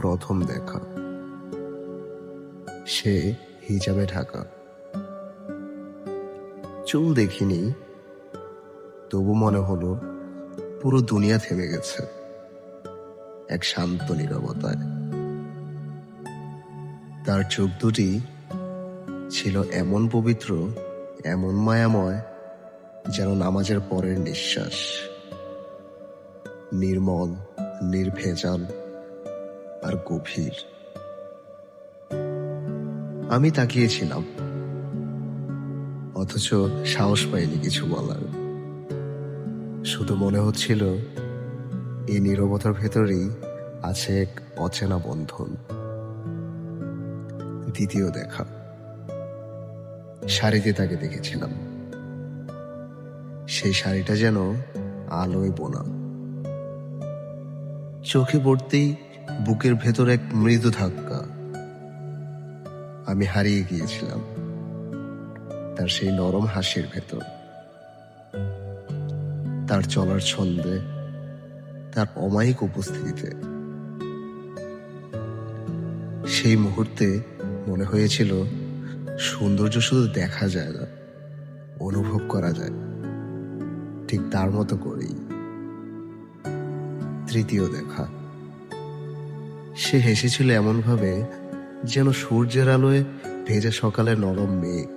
প্রথম দেখা। সে হিজাবে ঢাকা, চুল দেখিনি, তবু মনে হলো পুরো দুনিয়া থেমে গেছে এক শান্ত নীরবতায়। তার চোখ দুটি ছিল এমন পবিত্র, এমন মায়াময়, যেন নামাজের পরের নিঃশ্বাস, নির্মল, নির্ভেজাল আর গভীর। আমি তাকিয়েছিলাম, অথচ সাহস পাইনি কিছু বলার। শুধু মনে হচ্ছিল এই নীরবতার ভেতরেই আছে এক অচেনা বন্ধন। দ্বিতীয় দেখা। শাড়িতে তাকে দেখেছিলাম, সেই শাড়িটা যেন আলোয় বোনা। চোখে পড়তেই বুকের ভেতর এক মৃদু ধাক্কা। আমি হারিয়ে গিয়েছিলাম তার সেই নরম হাসির ভেতর, তার চলার ছন্দে, তার অমায়িক উপস্থিতিতে। সেই মুহূর্তে মনে হয়েছিল সৌন্দর্য শুধু দেখা যায় না, অনুভব করা যায়, ঠিক তার মতো করেই। তৃতীয় দেখা। সে হেসেছিল এমনভাবে যেন সূর্যের আলোয় ভেজা সকালে নরম মেঘ।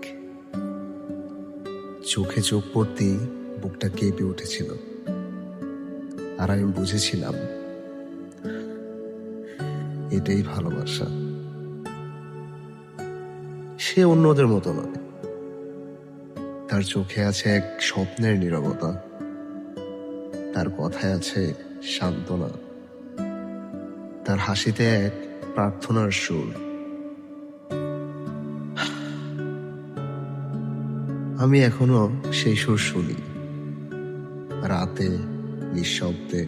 চোখে চোখ পড়তেই বুকটা কেঁপে উঠেছিল, আর আমি বুঝেছিলাম এটাই ভালোবাসা। সে অন্যদের মতো নয়, তার চোখে আছে এক স্বপ্নের নীরবতা, তার কথায় আছে সান্ত্বনা, তার হাসিতে এক প্রার্থনার সুর। আমি এখনো সেই সুর শুনি, রাতে নিঃশব্দে,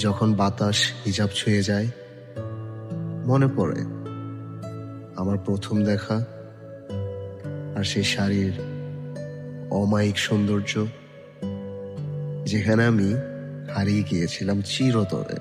যখন বাতাস হিজাব ছুঁয়ে যায়। মনে পড়ে আমার প্রথম দেখা, আর সেই শাড়ির অমায়িক সৌন্দর্য, যেখানে আমি হারিয়ে গিয়েছিলাম চিরতরে।